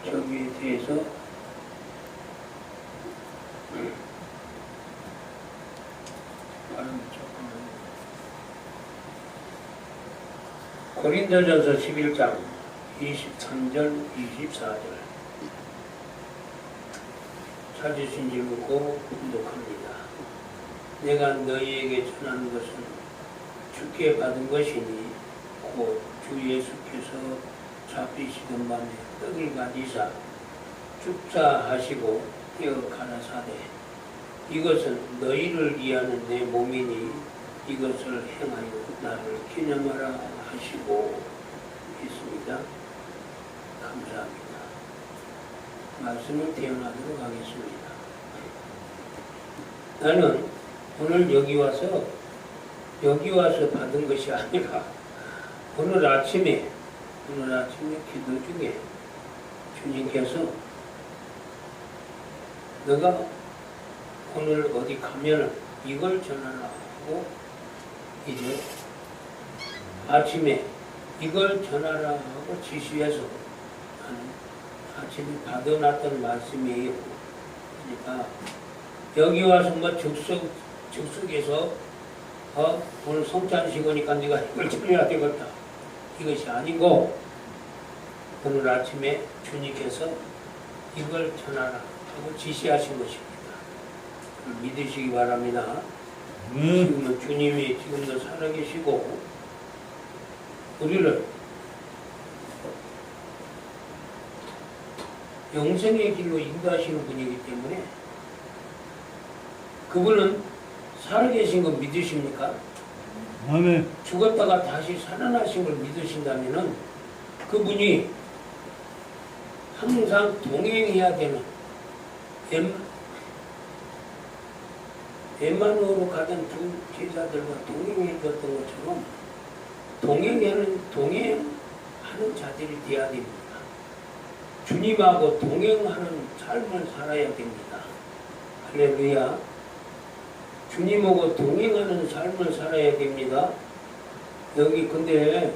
저기에 대해서 고린도전서 11장 23절 24절 찾으신 줄 믿고 분독합니다. 내가 너희에게 전하는 것은 주께 받은 것이니 곧 주 예수께서 잡히시던 밤에 떡을 가지사 축사하시고 떼어 가라사대 이것은 너희를 위하는 내 몸이니 이것을 행하여 나를 기념하라 하시고 있습니다. 감사합니다. 말씀을 태어나도록 하겠습니다. 나는 오늘 여기 와서 받은 것이 아니라 오늘 아침에 기도 중에 주님께서 너가 오늘 어디 가면은 이걸 전하라 하고 이제 아침에 이걸 전하라 하고 지시해서 아침에 받아놨던 말씀이에요. 그러니까 여기 와서 뭐 즉석에서 오늘 성찬식이니까 네가 이걸 전해야 되겠다. 이것이 아니고 오늘 아침에 주님께서 이걸 전하라 하고 지시하신 것입니다. 믿으시기 바랍니다. 지금은 주님이 지금도 살아계시고 우리를 영생의 길로 인도하시는 분이기 때문에 그분은 살아계신 거 믿으십니까? 아멘. 죽었다가 다시 살아나신 걸 믿으신다면은 그분이 항상 동행해야 되는 엠마누어로 가던 두 제자들과 동행했던 것처럼 동행하는 자들이 되어야 됩니다. 주님하고 동행하는 삶을 살아야 됩니다. 할렐루야. 주님하고 동행하는 삶을 살아야 됩니다. 여기 근데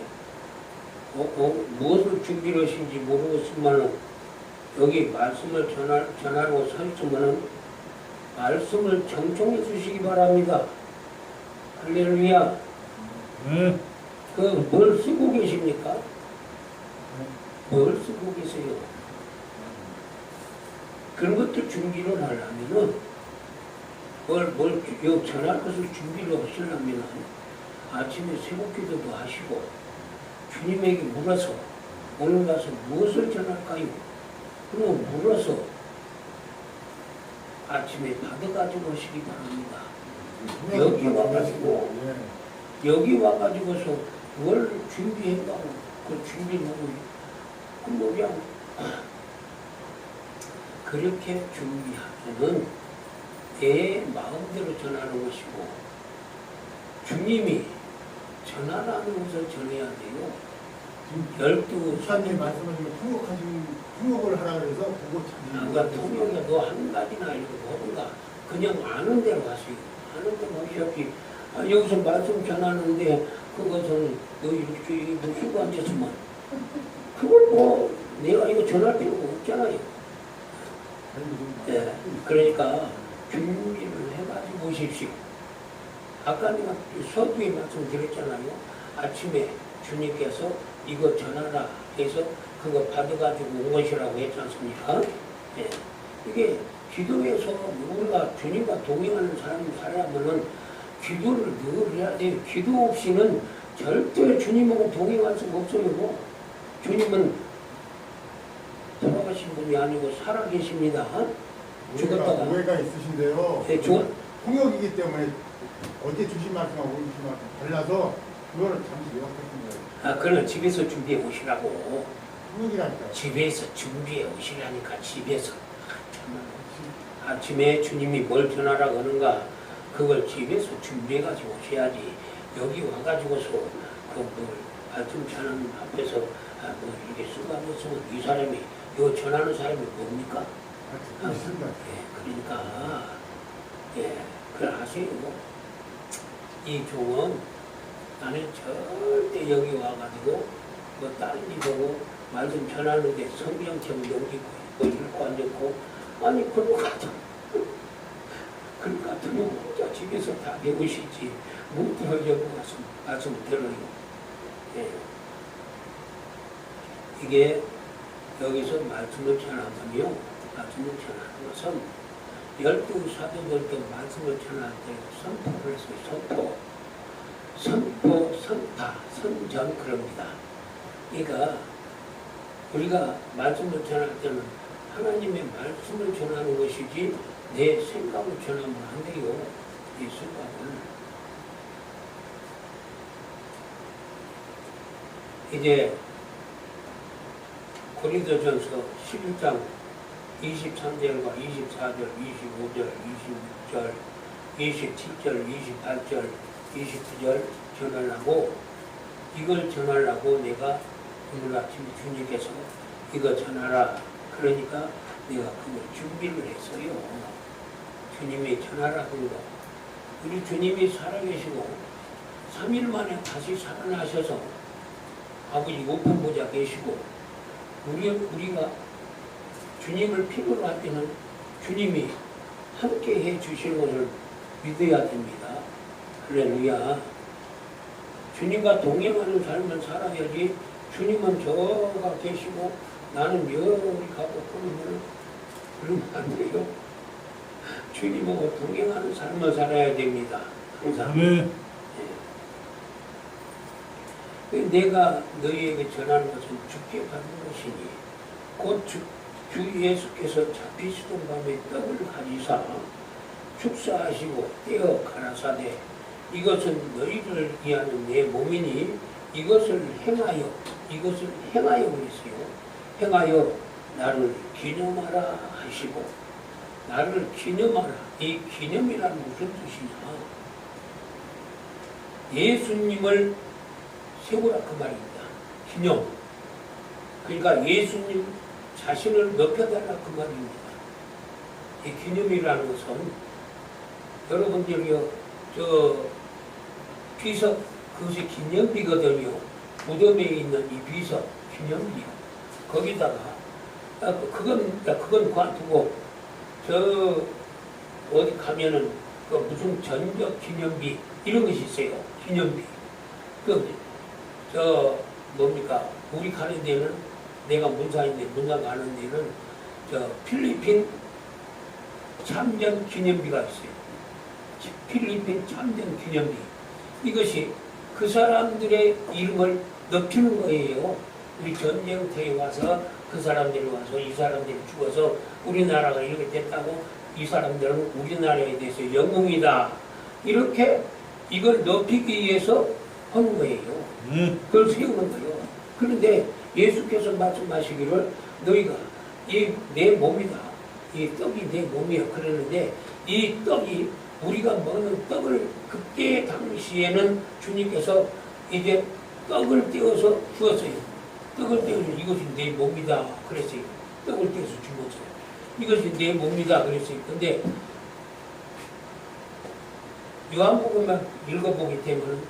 무엇을 준비를 하신지 모르겠지만 여기 말씀을 전하고 서 있으면 말씀을 정통해 주시기 바랍니다. 할렐루야. 뭘 쓰고 계십니까? 뭘 쓰고 계세요? 그런 것들 준비를 하려면은 전할 것을 준비를 하시려면 아침에 새벽기도도 하시고 주님에게 물어서 오늘 가서 무엇을 전할까요? 그럼 물어서 아침에 받아가지고 오시기 바랍니다. 여기 와가지고서 뭘 준비했다고 그 준비를 하고 그냥 그렇게 준비하면은 내 마음대로 전하는 것이고 주님이 전하라는 것을 전해야 돼요. 12 목사님 말씀하시면 통역을 하라 그래서 그거 참. 그러니까 통역에 너 한 가지나 이렇게 하든가 그냥 아는 대로 하세요. 아는 대로 하셔야지. 여기서 말씀 전하는데 그것은 너 이렇게 쓰고 앉았으면 그걸 뭐 내가 이거 전할 필요가 없잖아요. 네, 그러니까 준비를 해가지고 오십시오. 아까 내가 서두에 말씀드렸잖아요. 아침에 주님께서 이거 전하라 해서 그거 받아가지고 온 것이라고 했지 않습니까? 네. 이게 기도에서 우리가 주님과 동행하는 사람이 살아야면은 기도를 늘 해야 돼요. 기도 없이는 절대 주님하고 동행할 수가 없어요. 주님은 돌아가신 분이 아니고 살아계십니다. 죽었다가 오해가 있으신데요. 네, 통역이기 때문에 어제 주신 말씀하고 오늘 주신 말씀 달라서 그거를 잠시 요약하신 거예요. 그건 집에서 준비해 오시라고. 통역이라니까요. 집에서 준비해 오시라니까. 집에서 아침에 주님이 뭘 전하라고 하는가 그걸 집에서 준비해가지고 오셔야지. 여기 와가지고서 그 말씀 전하는 앞에서 이렇게 쓰가면서 이 사람이 이거 전하는 사람이 뭡니까? 있습니다. 그러니까 그걸 아세요. 이 종은 나는 절대 여기 와가지고 뭐 다른 일 보고 말씀 전하는데 성경책 넘기고 뭐 읽고 앉았고 아니 그런 거 같아. 그런 거 같으면 혼자 집에서 다 배우시지 못 들으려고 말씀 들어요. 예. 이게 여기서 말씀을 전하면요. 말씀을 전하는 것은 12사도들도 말씀을 전할 때 선포를 했어요. 선포, 선파, 선전 그럽니다. 그러니까 우리가 말씀을 전할 때는 하나님의 말씀을 전하는 것이지 내 생각을 전하면 안 돼요. 이 생각을. 이제 고린도전서 11장 23절과 24절, 25절, 26절, 27절, 28절, 29절 전하려고 이걸 전하려고 내가 오늘 아침 주님께서 이거 전하라 그러니까 내가 그걸 준비를 했어요. 주님이 전하라 그런 거. 우리 주님이 살아계시고 3일 만에 다시 살아나셔서 아버지 우편보좌 계시고 우리가 주님을 필요로 할 때는 주님이 함께 해 주시는 것을 믿어야 됩니다. 할렐루야. 주님과 동행하는 삶을 살아야지 주님은 저가 계시고 나는 여기 가고 그러면 안 돼요. 주님하고 동행하는 삶을 살아야 됩니다. 항상. 네. 내가 너희에게 전하는 것은 주께 받은 것이니 곧 주 예수께서 잡히시던 밤에 떡을 가지사 축사하시고 떼어 가라사대 이것은 너희를 위하는 내 몸이니 이것을 행하여 그랬어요. 행하여 나를 기념하라 하시고 나를 기념하라. 이 기념이란 무슨 뜻이냐? 예수님을 세우라 그 말입니다. 기념. 그러니까 예수님 자신을 높여달라 그 말입니다. 이 기념이라는 것은 여러분들이요 저 비석 그것이 기념비거든요. 무덤에 있는 이 비석 기념비요. 거기다가 그건 관두고 저 어디 가면은 그 무슨 전적 기념비 이런 것이 있어요. 기념비. 저 뭡니까? 우리 가는 데는 내가 문사인데 문사 가는 데는 저 필리핀 참전 기념비가 있어요. 필리핀 참전 기념비. 이것이 그 사람들의 이름을 높이는 거예요. 우리 전쟁터에 와서 그 사람들이 와서 이 사람들이 죽어서 우리나라가 이렇게 됐다고 이 사람들은 우리나라에 대해서 영웅이다. 이렇게 이걸 높이기 위해서 하는 거예요. 그걸 세우는 거예요. 그런데 예수께서 말씀하시기를 너희가 이 내 몸이다. 이 떡이 내 몸이야. 그러는데 이 떡이 우리가 먹는 떡을 그때 당시에는 주님께서 이제 떡을 떼어서 주었어요. 떡을 떼어서 이것이 내 몸이다. 그랬어요. 떡을 떼어서 주었어요. 이것이 내 몸이다. 그랬어요. 근데 요한복음만 읽어보게 되면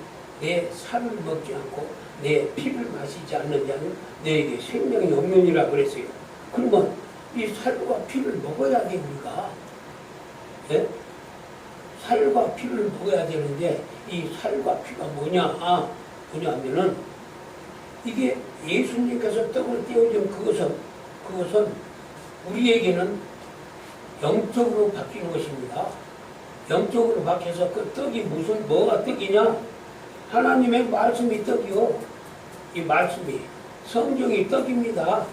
내 살을 먹지 않고 내 피를 마시지 않는 자는 내게 생명이 없느니라 그랬어요. 그러면 이 살과 피를 먹어야 돼 우리가. 예? 살과 피를 먹어야 되는데 이 살과 피가 뭐냐면은 이게 예수님께서 떡을 떼어준 그것은 우리에게는 영적으로 바뀌는 것입니다. 영적으로 바뀌어서 그 떡이 뭐가 떡이냐? 하나님의 말씀이 떡이요. 이 말씀이 성경이 떡입니다.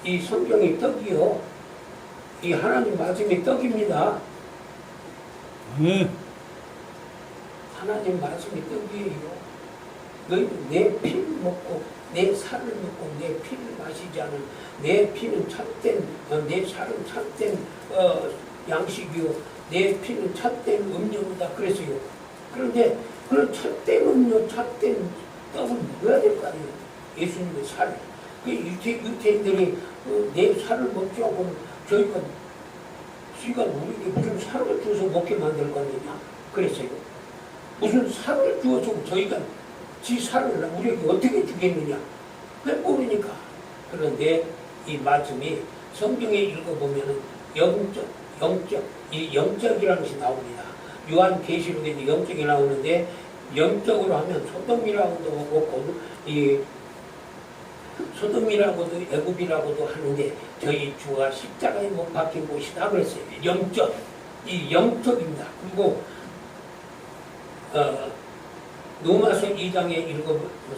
이 성경이 떡이요. 이 하나님 말씀이 떡입니다. 하나님 말씀이 떡이에요. 너희는 내 피를 먹고 내 살을 먹고 내 피를 마시지 않은 내 피는 참된 내 살은 참된 양식이요. 내 피는 참된 음료다 그랬어요. 그런데 그런 참된 음료, 참된 떡을 먹어야 될 거 아니에요. 예수님의 살. 그 유태인들이 내 살을 먹지 않고 저희가 우리에게 무슨 살을 주어서 먹게 만들 거 아니냐. 그랬어요. 무슨 살을 주어서 저희가 지 살을 우리에게 어떻게 주겠느냐. 왜 모르니까. 그런데 이 말씀이 성경에 읽어보면은 이 영적이라는 것이 나옵니다. 요한계시록에도 영적이 나오는데 영적으로 하면 소돔이라고도 이 소돔이라고도 애굽이라고도 하는데 저희 주가 십자가에 못 박힌 곳이다 그랬어요. 영적, 이 영적입니다. 그리고 로마서 2장에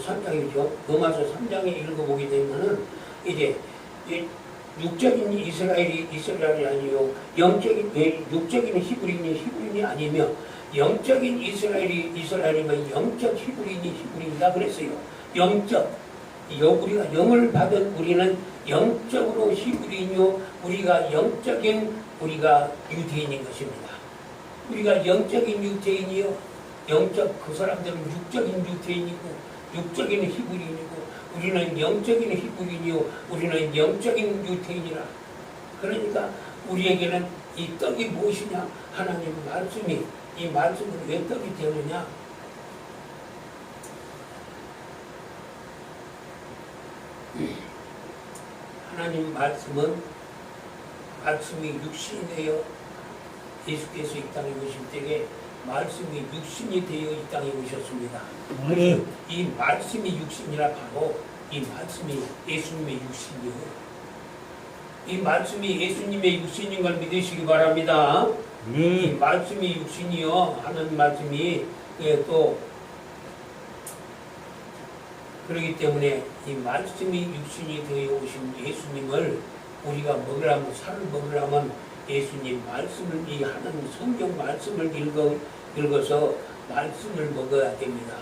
3장이죠. 로마서 3장에 읽어보게 되면은 이제 육적인 이스라엘이 아니요 육적인 히브리인이 아니며 영적인 이스라엘이면 영적 히브리인이다 그랬어요. 영적 우리가 영을 받은 우리는 영적으로 히브리인이요 우리가 영적인 우리가 유대인인 것입니다. 우리가 영적인 유대인이요 영적 그 사람들은 육적인 유대인이고 육적인 히브리인이고 우리는 영적인 히브리인이요 우리는 영적인 유대인이라. 그러니까 우리에게는 이 떡이 무엇이냐? 하나님 말씀이 이 말씀은 왜 떡이 되느냐? 하나님 말씀이 육신이 되어 예수께서 이 땅에 오실 때에 말씀이 육신이 되어 이 땅에 오셨습니다. 이 말씀이 육신이라 바로 이 말씀이 예수님의 육신이요. 이 말씀이 예수님의 육신인 걸 믿으시기 바랍니다. 이 말씀이 육신이요 하는 말씀이 또 그렇기 때문에 이 말씀이 육신이 되어 오신 예수님을 우리가 먹으려면 살을 먹으려면 예수님 말씀을 이 하는 성경 말씀을 읽어서 말씀을 먹어야 됩니다.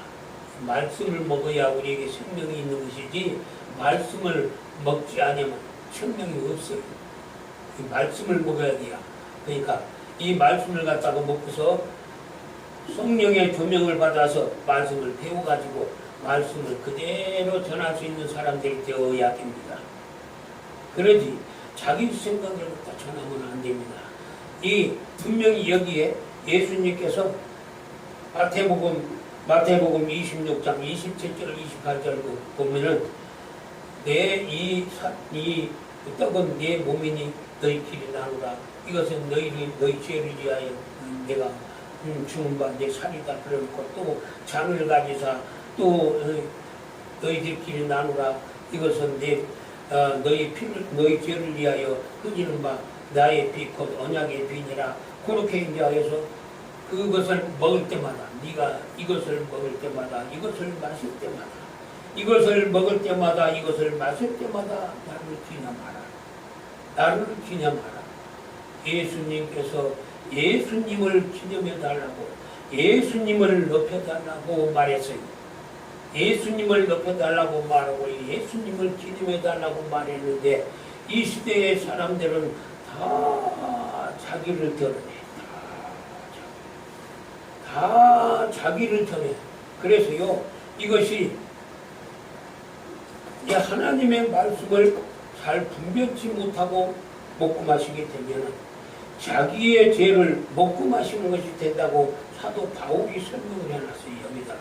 말씀을 먹어야 우리에게 생명이 있는 것이지 말씀을 먹지 않으면 생명이 없어요. 이 말씀을 먹어야 돼요. 그러니까 이 말씀을 갖다가 먹고서 성령의 조명을 받아서 말씀을 배워가지고 말씀을 그대로 전할 수 있는 사람들이 되어야 됩니다. 그러지 자기 생각을 갖다 전하면 안 됩니다. 이 분명히 여기에 예수님께서 마태복음 26장 27절 28절 보면은 이 떡은 내 몸이니 너희끼리 나누라. 이것은 너희 죄를 위하여 내가 죽은 바 내 살이다. 그러고 또 잔을 가지사 또 너희들끼리 나누라. 이것은 너희 죄를 위하여 흘리는 바 나의 피 곧 언약의 피니라. 그렇게 이제 해서 그것을 먹을 때마다 네가 이것을 먹을 때마다 이것을 마실 때마다 이것을 먹을 때마다 이것을 마실 때마다 나를 기념하라. 나를 기념하라. 예수님께서 예수님을 기념해달라고 예수님을 높여달라고 말했어요. 예수님을 높여달라고 말하고 예수님을 기념해달라고 말했는데 이 시대의 사람들은 다 자기를 드러내. 다 자기를 드러내. 그래서요 이것이 하나님의 말씀을 잘 분별치 못하고 먹고 마시게 되면 자기의 죄를 먹고 마시는 것이 된다고 사도 바울이 설명을 해놨어요. 여기다가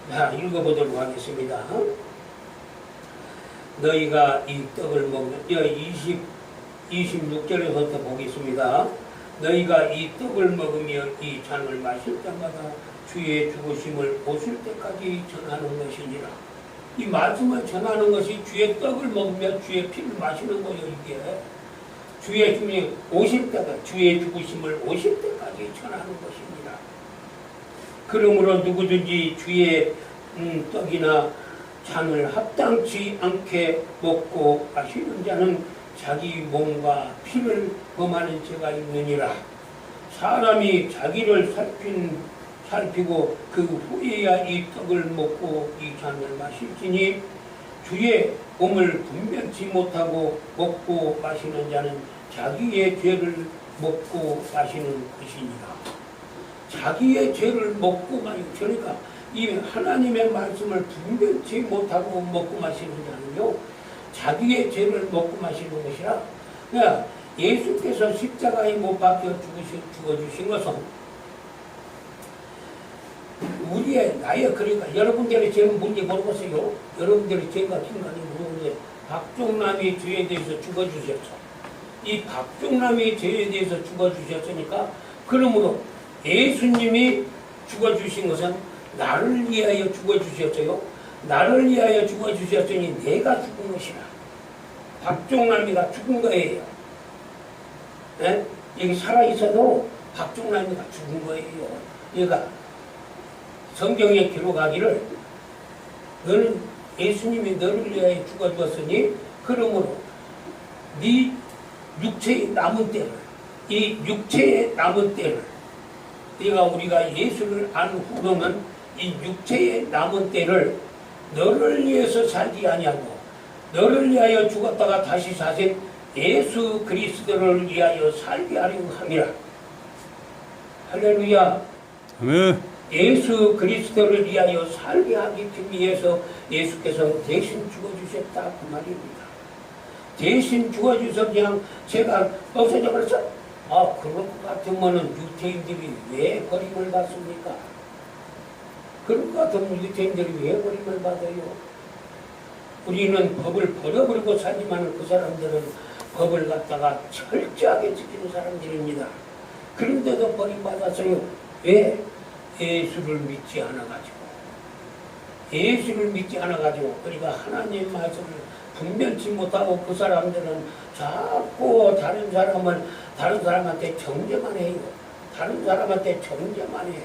자 읽어보도록 하겠습니다. 너희가 이 떡을 먹는 26절에서부터 보겠습니다. 너희가 이 떡을 먹으며 이 잔을 마실 때마다 주의 죽으심을 오실 때까지 전하는 것이니라. 이 말씀을 전하는 것이 주의 떡을 먹으며 주의 피를 마시는 거예요. 이게 주의 죽음이 오실 때가 주의 죽으심을 오실 때까지 전하는 것입니다. 그러므로 누구든지 주의 떡이나 잔을 합당치 않게 먹고 마시는 자는 자기 몸과 피를 범하는 죄가 있느니라. 사람이 자기를 살피고 그 후에야 이 떡을 먹고 이 잔을 마실지니 주의 몸을 분별치 못하고 먹고 마시는 자는 자기의 죄를 먹고 마시는 것이니라. 자기의 죄를 먹고 마시는, 그러니까 이 하나님의 말씀을 분별치 못하고 먹고 마시는 자는요 자기의 죄를 먹고 마시는 것이라. 그러니까 예수께서 십자가에 못 박혀 죽어주신 것은 우리의 나의 그러니까 여러분들이 지금 문제 모르겠어요. 여러분들이 제가 긴간이 모르는데 박종남이 죄에 대해서 죽어주셨어. 이 박종남이 죄에 대해서 죽어주셨으니까 그러므로 예수님이 죽어주신 것은 나를 위하여 죽어주셨어요. 나를 위하여 죽어주셨으니 내가 죽은 것이라. 박종남이가 죽은 거예요. 네? 여기 살아있어도 박종남이가 죽은 거예요. 그러니까 성경에 기록하기를 너는 예수님이 너를 위하여 죽어주었으니 그러므로 네 육체의 남은 때를 이 육체의 남은 때를 우리가 예수를 안 후로는 이 육체의 남은 때를 너를 위해서 살지 아니하고 너를 위하여 죽었다가 다시 사신 예수 그리스도를 위하여 살게 하려고 함이라. 할렐루야. 아멘. 예수 그리스도를 위하여 살게 하기 위해서 예수께서 대신 죽어주셨다 그 말입니다. 대신 죽어주셔서 그냥 제가 없어져 버렸어. 그럴 것 같으면 유태인들이 왜 버림을 받습니까? 그럴 것 같으면 유태인들이 왜 버림을 받아요? 우리는 법을 버려버리고 살지만 그 사람들은 법을 갖다가 철저하게 지키는 사람들입니다. 그런데도 버림받았어요. 왜? 예수를 믿지 않아가지고. 예수를 믿지 않아가지고. 그러니까 하나님 말씀을 분별치 못하고 그 사람들은 자꾸 다른 사람한테 정죄만 해요. 다른 사람한테 정죄만 해.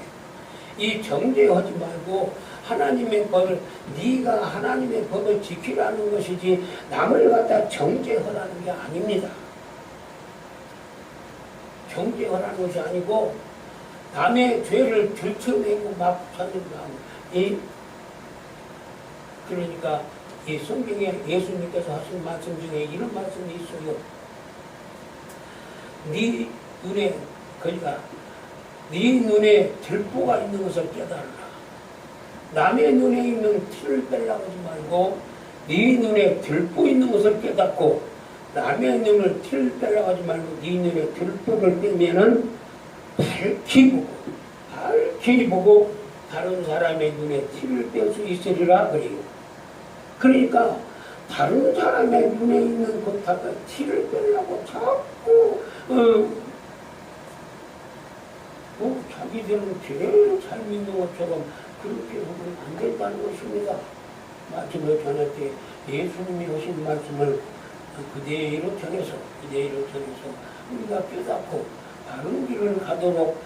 이 정죄하지 말고 하나님의 법을 네가 하나님의 법을 지키라는 것이지 남을 갖다 정죄하라는 게 아닙니다. 정죄하라는 것이 아니고 남의 죄를 들춰내고 막 사는 마음. 그러니까 이 성경에 예수님께서 하신 말씀 중에 이런 말씀이 있어요. 네 눈에 그러니까 네 눈에 들보가 있는 것을 깨달으라. 남의 눈에 있는 티를 빼려고 하지 말고 네 눈에 들보 있는 것을 깨닫고 남의 눈을 티를 빼려고 하지 말고 네 눈에 들보를 빼면은 밝히 보고 다른 사람의 눈에 티를 뺄 수 있으리라 그래요. 그러니까 다른 사람의 눈에 있는 것다가 티를 빼려고 자꾸 자기들은 제일 잘 믿는 것처럼 그렇게 하면 안 된다는 것입니다. 마침을 전할 때 예수님이 하신 말씀을 그대로 전해서 우리가 깨닫고 바른 길을 가도록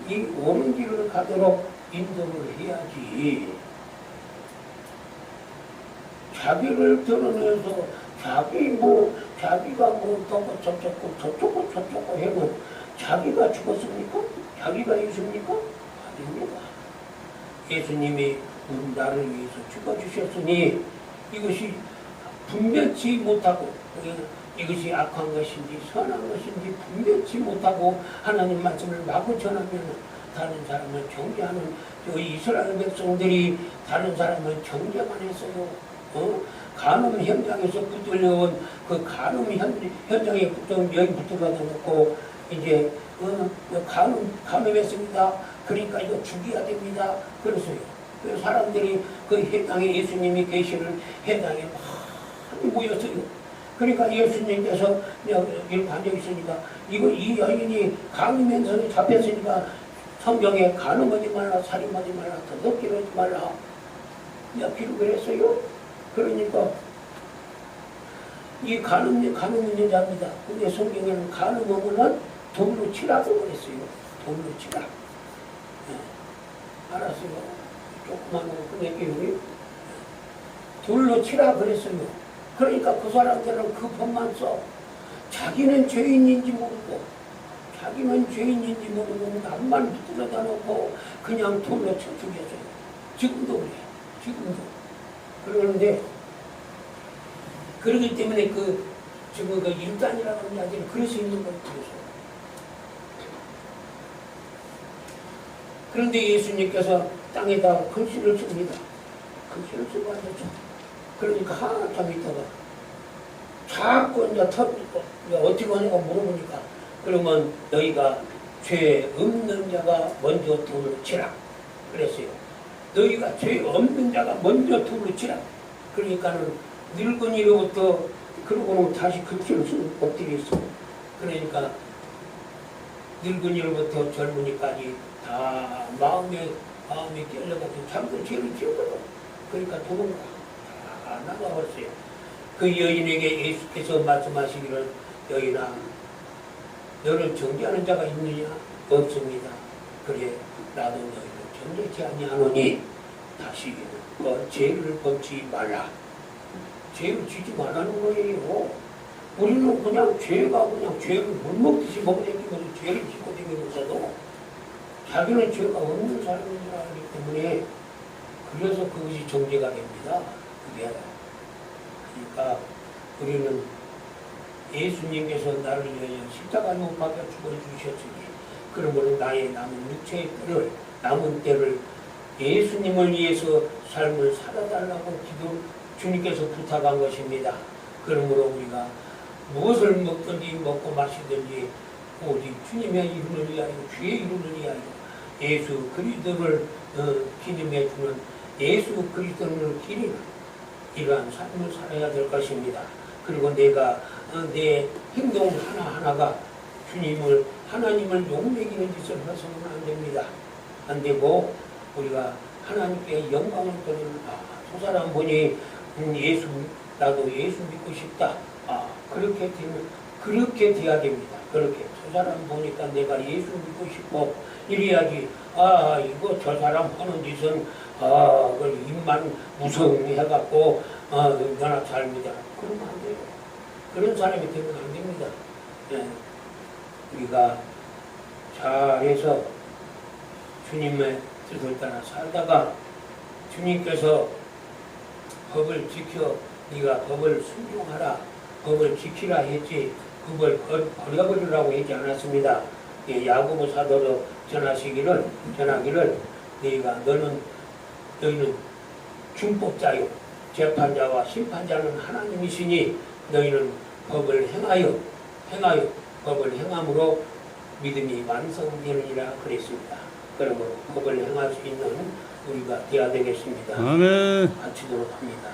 이 옳은 길을 가도록 인도를 해야지. 자기를 드러내서 자기가 저쩌고 해도 자기가 죽었습니까? 자기가 예수입니까? 아닙니다. 예수님이 나를 위해서 죽어주셨으니 이것이 분별치 못하고 이것이 악한 것인지 선한 것인지 분별치 못하고 하나님 말씀을 마구 전하면 다른 사람을 정죄하는 이스라엘 백성들이 다른 사람을 정죄만 했어요. 간음 현장에서 붙들려온 그 간음 현장에 붙들려온 여기 붙들어다 놓고 이제 간음했습니다. 그러니까 이거 죽여야 됩니다. 그래서요. 사람들이 그 해당에 예수님이 계시는 해당에 많이 모였어요. 그러니까 예수님께서 이렇게 앉아있으니까 이 여인이 간음해서 잡혔으니까 성경에 간음하지 말라, 살인하지 말라, 도둑질 하지 말라 기록을 했어요. 그러니까 이 간음은 여자입니다. 근데 성경에는 간음하면은 돌로 치라고 그랬어요. 돌로 치라. 알았어요. 조그만 거 끊을게요. 돌로 치라 그랬어요. 그러니까 그 사람들은 그 법만 써. 자기는 죄인인지 모르고 남만 붙들어다 놓고 그냥 돌로 쳐 죽였어요. 지금도 그래. 지금도. 그러는데 그러기 때문에 지금 일단이라고 하는 이야기는 그럴 수 있는 거예요. 그런데 예수님께서 땅에다 글씨를 씁니다. 글씨를 쓰고 앉았죠. 그러니까 한참 있다가 자꾸 이제 어떻게 하냐고 물어보니까 그러면 너희가 죄 없는 자가 먼저 돌을 치라. 그랬어요. 너희가 죄 없는 자가 먼저 돌을 치라. 그러니까는 늙은이로부터 그러고는 다시 그치를 엎드렸어. 그러니까 늙은이로부터 젊은이까지 다 마음에 깨려가지고 잠들 죄를 지었거든. 그러니까 도망가 다 나가버렸어요. 그 여인에게 예수께서 말씀하시기를 여인아 너를 정죄하는 자가 있느냐? 없습니다. 그래 나도 너희를 정죄치 아니하노니 다시 죄를 범치 말라. 죄를 지지 말라는 거예요. 우리는 그냥 그냥 죄를 못 먹듯이 먹고 다니면서 죄를 짓고 다니면서도 자기는 죄가 없는 사람인 줄 알기 때문에 그래서 그것이 정죄가 됩니다. 그게 그러니까 우리는 예수님께서 나를 위하여 십자가 못 박아 죽어주셨으니 그러므로 나의 남은 때를 예수님을 위해서 삶을 살아달라고 주님께서 부탁한 것입니다. 그러므로 우리가 무엇을 먹든지 먹고 마시든지 오직 주님의 이름을 위하여 주의 이름을 위하여 예수 그리스도를 기념해 주는 예수 그리스도를 기리는 이러한 삶을 살아야 될 것입니다. 그리고 내가 내 행동 하나하나가 하나님을 욕먹이는 짓을 해서는 안 됩니다. 안 되고 우리가 하나님께 영광을 돌리는 저 사람 보니 나도 예수 믿고 싶다. 그렇게 돼야 됩니다. 그렇게 저 사람 보니까 내가 예수 믿고 싶고 이래야지 이거 저 사람 하는 짓은 그 입만 무성해갖고 얼마나 잘 믿어라. 그러면 안 돼요. 그런 사람이 되면 안 됩니다. 예. 우리가 잘해서 주님의 뜻을 따라 살다가 주님께서 법을 지켜 네가 법을 순종하라 법을 지키라 했지 그걸 버려버리라고 하지 않았습니다. 예, 야고보 사도로 전하기를 너희는 중법자요 재판자와 심판자는 하나님이시니 너희는 법을 행하여 법을 행함으로 믿음이 완성되느니라 그랬습니다. 그러므로 법을 행할 수 있는 우리가 되어야 되겠습니다. 아멘. 마치도록 합니다.